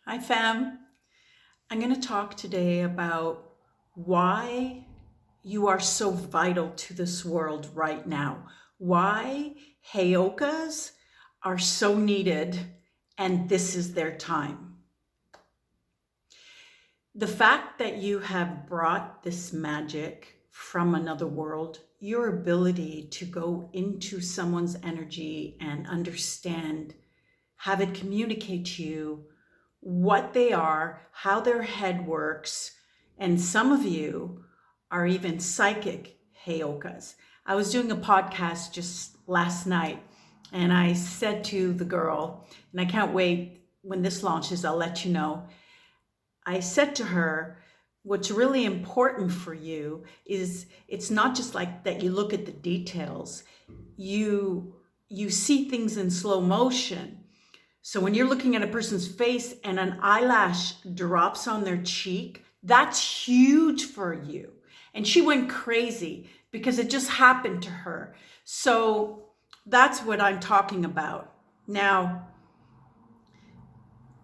Hi, fam. I'm going to talk today about why you are so vital to this world right now. Why heyokas are so needed and this is their time. The fact that you have brought this magic from another world, your ability to go into someone's energy and understand, have it communicate to you what they are, how their head works, and some of you are even psychic heyokas. I was doing a podcast just last night and I said to the girl, and I can't wait when this launches, I'll let you know. I said to her, what's really important for you is it's not just like that you look at the details. You see things in slow motion. So when you're looking at a person's face and an eyelash drops on their cheek, that's huge for you. And she went crazy because it just happened to her. So that's what I'm talking about. Now,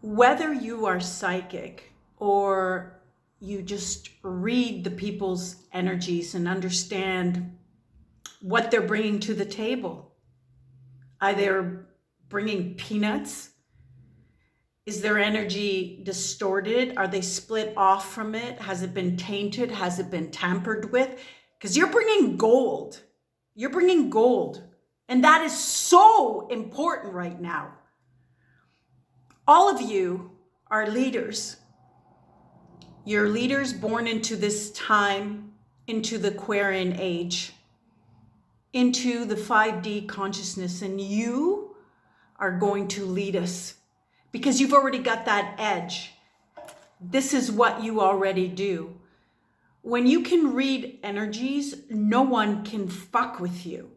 whether you are psychic or you just read the people's energies and understand what they're bringing to the table, are they bringing peanuts? Is their energy distorted? Are they split off from it? Has it been tainted? Has it been tampered with? Because you're bringing gold. You're bringing gold. And that is so important right now. All of you are leaders. You're leaders born into this time, into the Aquarian age, into the 5D consciousness, and you are going to lead us. Because you've already got that edge. This is what you already do. When you can read energies, no one can fuck with you.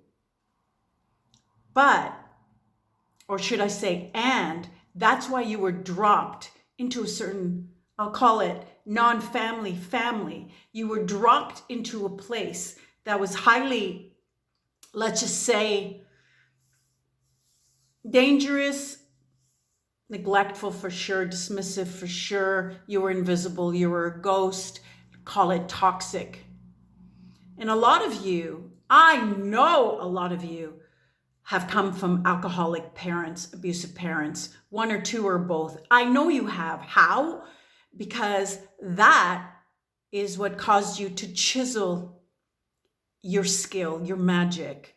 But, or should I say, and that's why you were dropped into a certain, I'll call it non-family family. You were dropped into a place that was highly, let's just say, dangerous, neglectful for sure, dismissive for sure. You were invisible, you were a ghost, call it toxic. And a lot of you, I know a lot of you have come from alcoholic parents, abusive parents, one or two or both. I know you have. How? Because that is what caused you to chisel your skill, your magic,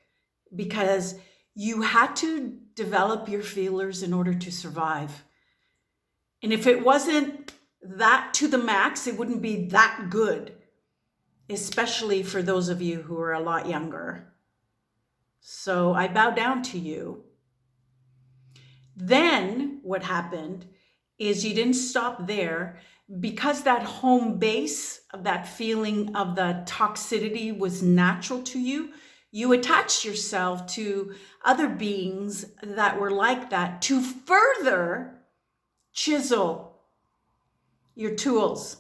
because you had to develop your feelers in order to survive. And if it wasn't that to the max, it wouldn't be that good, especially for those of you who are a lot younger. So I bow down to you. Then what happened is you didn't stop there, because that home base of that feeling of the toxicity was natural to you. You attached yourself to other beings that were like that to further chisel your tools.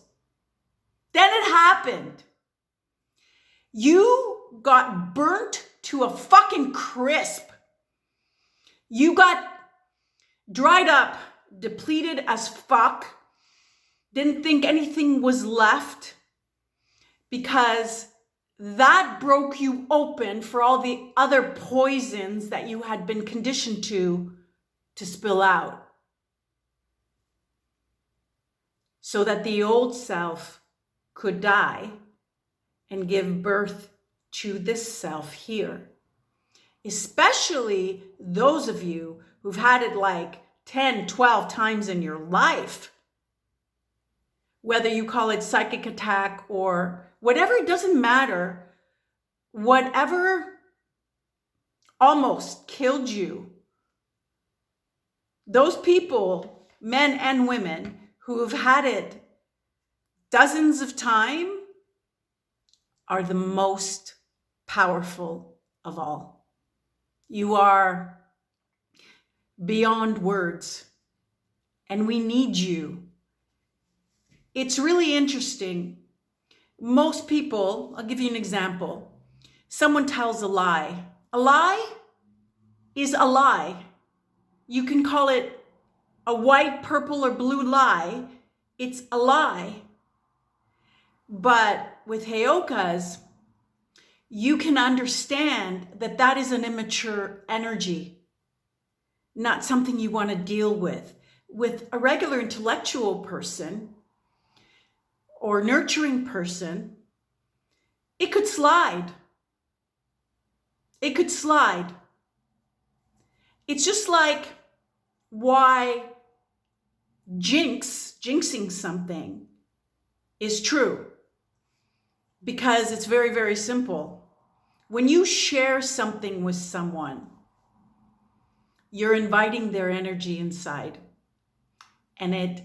Then it happened. You got burnt to a fucking crisp. You got dried up, depleted as fuck. Didn't think anything was left, because that broke you open for all the other poisons that you had been conditioned to spill out. So that the old self could die and give birth to this self here. Especially those of you who've had it like 10, 12 times in your life. Whether you call it psychic attack or whatever, it doesn't matter. Whatever almost killed you. Those people, men and women, who have had it dozens of times are the most powerful of all. You are beyond words, and we need you. It's really interesting. Most people, I'll give you an example. Someone tells a lie. A lie is a lie. You can call it a white, purple, or blue lie, it's a lie. But with heyokas, you can understand that that is an immature energy, not something you want to deal with. With a regular intellectual person or nurturing person, it could slide. It could slide. It's just like why jinxing something is true. Because it's very, very simple. When you share something with someone, you're inviting their energy inside, and it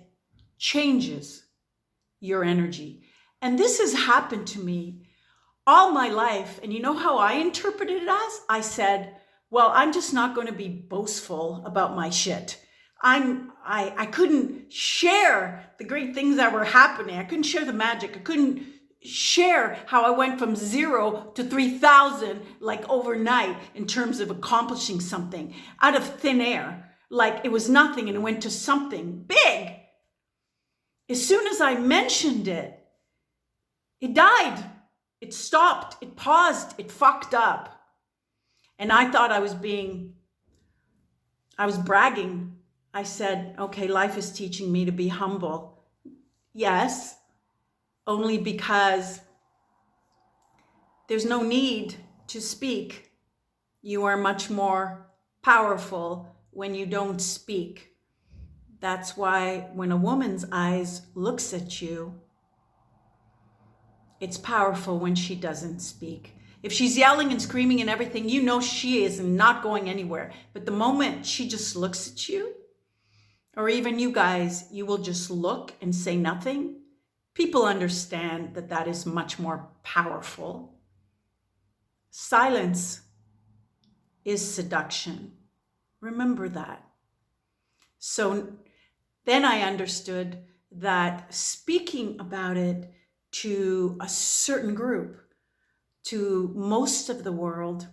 changes your energy. And this has happened to me all my life. And you know how I interpreted it as? I said, well, I'm just not going to be boastful about my shit. I couldn't share the great things that were happening. I couldn't share the magic. I couldn't share how I went from 0 to 3,000 like overnight in terms of accomplishing something out of thin air. Like it was nothing and it went to something big. As soon as I mentioned it, it died. It stopped. It paused. It fucked up. And I thought I was bragging. I said, okay, life is teaching me to be humble. Yes. Only because there's no need to speak. You are much more powerful when you don't speak. That's why when a woman's eyes looks at you, it's powerful when she doesn't speak. If she's yelling and screaming and everything, you know she is not going anywhere. But the moment she just looks at you, or even you guys, you will just look and say nothing. People understand that that is much more powerful. Silence is seduction. Remember that. So then I understood that speaking about it to a certain group, to most of the world,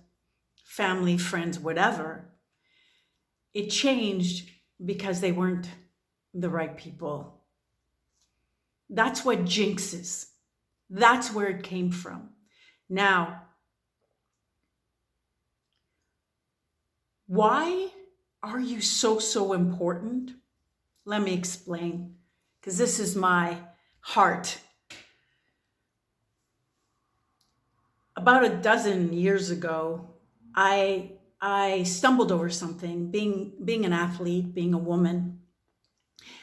family, friends, whatever, it changed because they weren't the right people. That's what Jinx is. That's where it came from. Now, why are you so important? Let me explain, because this is my heart. About a dozen years ago, I stumbled over something, being an athlete, being a woman.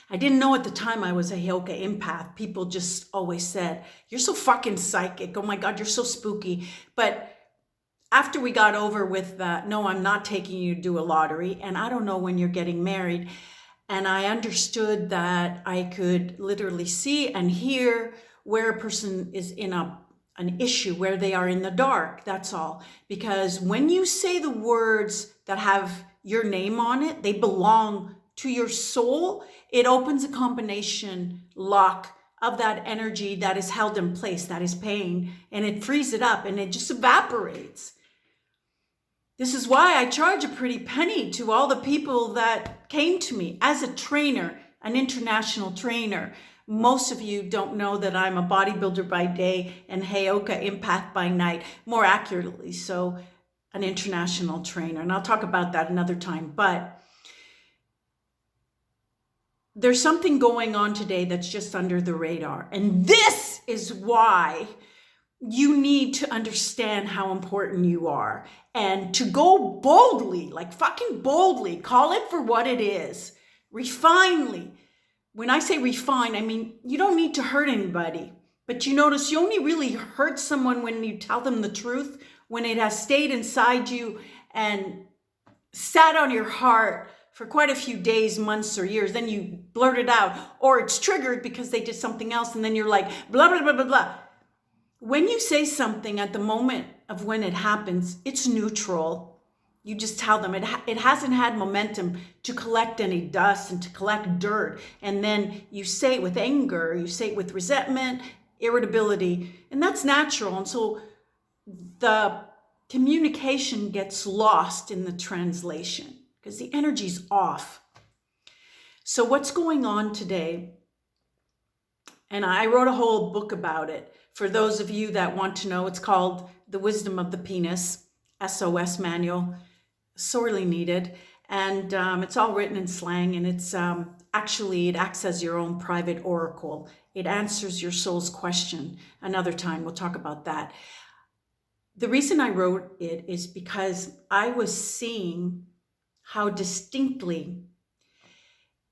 I didn't know at the time I was a Heyoka empath. People just always said, you're so fucking psychic. Oh my God, you're so spooky. But after we got over with that, no, I'm not taking you to do a lottery. And I don't know when you're getting married. And I understood that I could literally see and hear where a person is in an issue, where they are in the dark. That's all. Because when you say the words that have your name on it, they belong to your soul. It opens a combination lock of that energy that is held in place, that is pain, and it frees it up and it just evaporates. This is why I charge a pretty penny to all the people that came to me as a trainer, an international trainer. Most of you don't know that I'm a bodybuilder by day and Heyoka empath by night, more accurately so an international trainer. And I'll talk about that another time. But there's something going on today that's just under the radar. And this is why you need to understand how important you are and to go boldly, like fucking boldly, call it for what it is, refinedly. When I say refine, I mean, you don't need to hurt anybody, but you notice you only really hurt someone when you tell them the truth, when it has stayed inside you and sat on your heart for quite a few days, months, or years, then you blurt it out, or it's triggered because they did something else, and then you're like, blah, blah, blah, blah, blah. When you say something at the moment of when it happens, it's neutral. You just tell them it hasn't had momentum to collect any dust and to collect dirt. And then you say it with anger, you say it with resentment, irritability, and that's natural. And so the communication gets lost in the translation because the energy's off. So what's going on today, and I wrote a whole book about it. For those of you that want to know, it's called The Wisdom of the Penis, SOS manual, sorely needed. And it's all written in slang, and it's actually, it acts as your own private oracle. It answers your soul's question. Another time, we'll talk about that. The reason I wrote it is because I was seeing how distinctly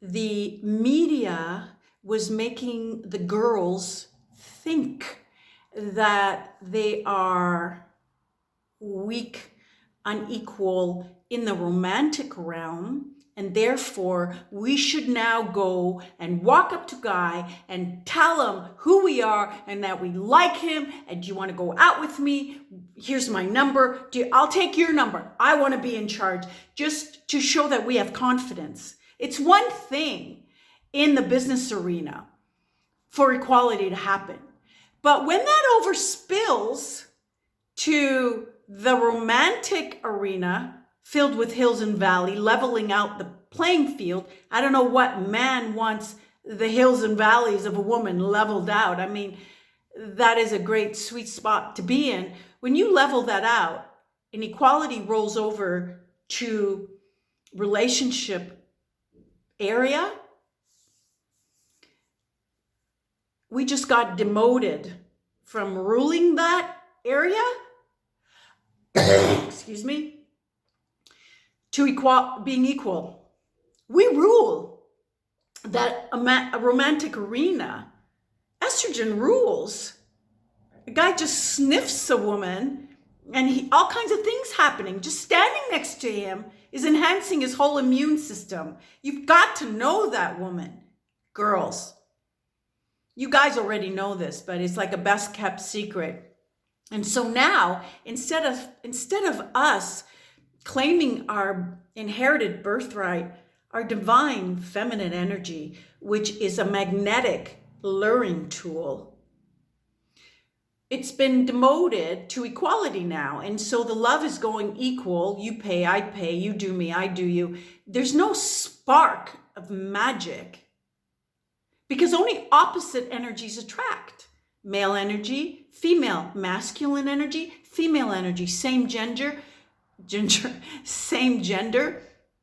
the media was making the girls think that they are weak, unequal in the romantic realm, and therefore we should now go and walk up to guy and tell him who we are and that we like him, and do you want to go out with me? Here's my number. I'll take your number. I want to be in charge, just to show that we have confidence. It's one thing in the business arena for equality to happen, but when that overspills to the romantic arena filled with hills and valley, leveling out the playing field. I don't know what man wants the hills and valleys of a woman leveled out. I mean, that is a great sweet spot to be in. When you level that out, inequality rolls over to relationship area. We just got demoted from ruling that area, excuse me, to being equal. We rule that a romantic arena. Estrogen rules. A guy just sniffs a woman and all kinds of things happening. Just standing next to him is enhancing his whole immune system. You've got to know that woman. Girls, you guys already know this, but it's like a best kept secret. And so now, instead of us claiming our inherited birthright, our divine feminine energy, which is a magnetic alluring tool, it's been demoted to equality now. And so the love is going equal. You pay, I pay, you do me, I do you. There's no spark of magic because only opposite energies attract. Male energy, female, masculine energy, female energy, same gender,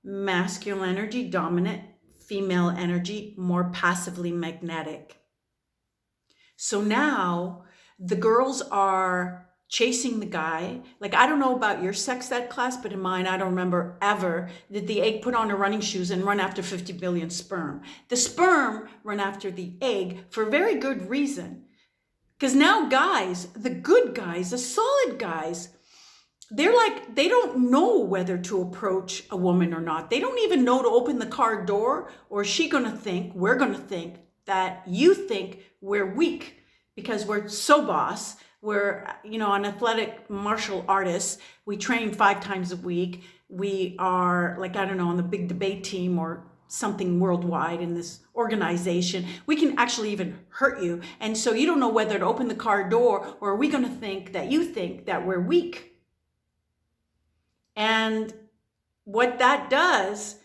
masculine energy, dominant, female energy, more passively magnetic. So now the girls are chasing the guy. Like, I don't know about your sex ed class, but in mine, I don't remember ever did the egg put on her running shoes and run after 50 billion sperm. The sperm run after the egg for a very good reason. Because now guys, the good guys, the solid guys, they're like, they don't know whether to approach a woman or not. They don't even know to open the car door, or is she gonna think, we're gonna think that you think we're weak because we're so boss. We're, an athletic martial artist. We train 5 times a week. We are like, I don't know, on the big debate team or something worldwide in this organization. We can actually even hurt you. And so you don't know whether to open the car door, or are we gonna think that you think that we're weak? And what that does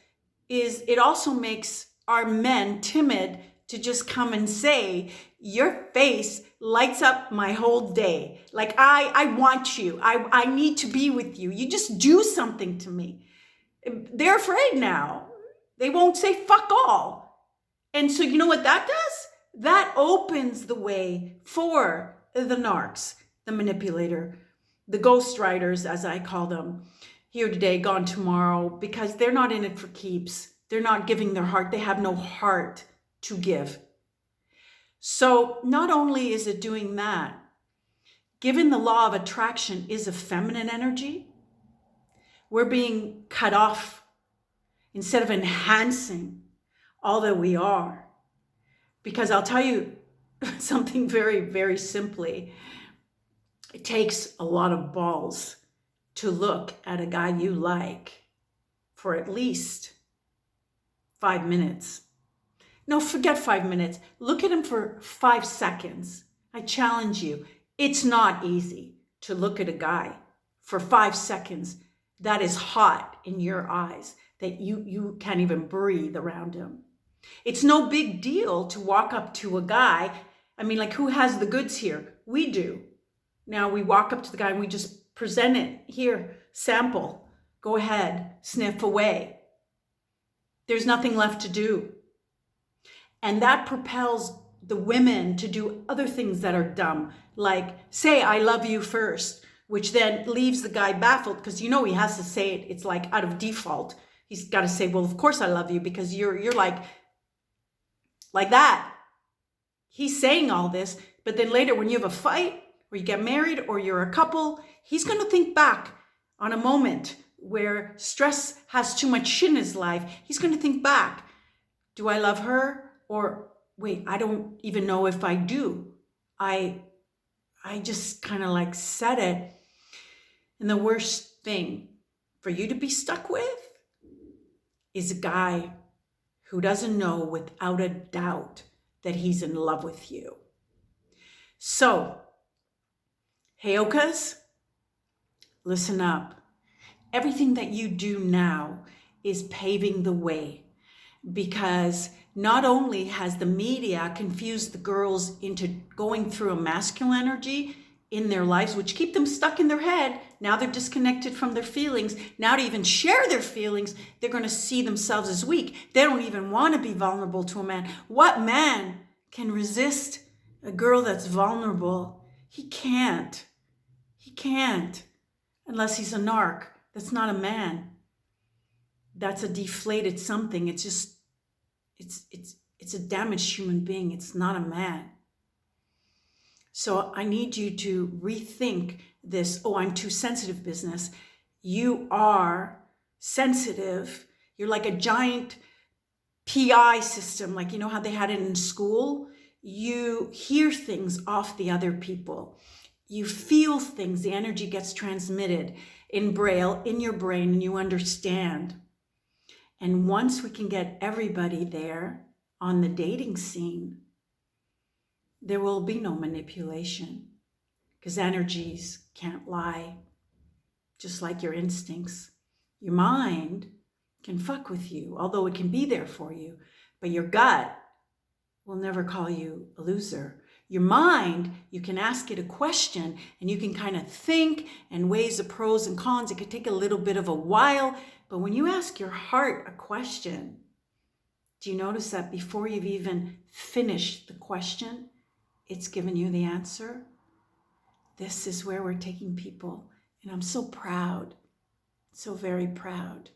is it also makes our men timid to just come and say, your face lights up my whole day. Like, I want you. I need to be with you. You just do something to me. They're afraid now. They won't say fuck all. And so you know what that does? That opens the way for the narcs, the manipulator, the ghostwriters, as I call them. Here today, gone tomorrow, because they're not in it for keeps. They're not giving their heart. They have no heart to give. So not only is it doing that, given the law of attraction is a feminine energy, we're being cut off instead of enhancing all that we are. Because I'll tell you something very, very simply. It takes a lot of balls to look at a guy you like for at least 5 minutes. No, forget 5 minutes. Look at him for 5 seconds. I challenge you. It's not easy to look at a guy for 5 seconds that is hot in your eyes, that you can't even breathe around him. It's no big deal to walk up to a guy. I mean, like, who has the goods here? We do. Now we walk up to the guy and we just present it. Here, sample. Go ahead, sniff away. There's nothing left to do. And that propels the women to do other things that are dumb, like say, I love you first, which then leaves the guy baffled because he has to say it. It's like out of default. He's got to say, well, of course I love you because you're like that. He's saying all this, but then later when you have a fight or you get married or you're a couple, he's going to think back on a moment where stress has too much shit in his life. He's going to think back. Do I love her? Or wait, I don't even know if I do. I just kind of like said it. And the worst thing for you to be stuck with is a guy who doesn't know without a doubt that he's in love with you. So, heyokas, listen up. Everything that you do now is paving the way, because not only has the media confused the girls into going through a masculine energy in their lives, which keep them stuck in their head. Now they're disconnected from their feelings. Now to even share their feelings, they're going to see themselves as weak. They don't even want to be vulnerable to a man. What man can resist a girl that's vulnerable? He can't. He can't. Unless he's a narc. That's not a man. That's a deflated something. It's just, it's a damaged human being. It's not a man. So I need you to rethink this, oh, I'm too sensitive business. You are sensitive. You're like a giant PI system, like, how they had it in school? You hear things off the other people. You feel things. The energy gets transmitted in Braille, in your brain, and you understand. And once we can get everybody there on the dating scene, there will be no manipulation, because energies can't lie, just like your instincts. Your mind can fuck with you, although it can be there for you, but your gut will never call you a loser. Your mind, you can ask it a question and you can kind of think and weigh the pros and cons. It could take a little bit of a while, but when you ask your heart a question, do you notice that before you've even finished the question, it's given you the answer? This is where we're taking people. And I'm so proud, so very proud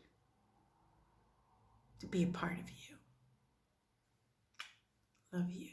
to be a part of you. Love you.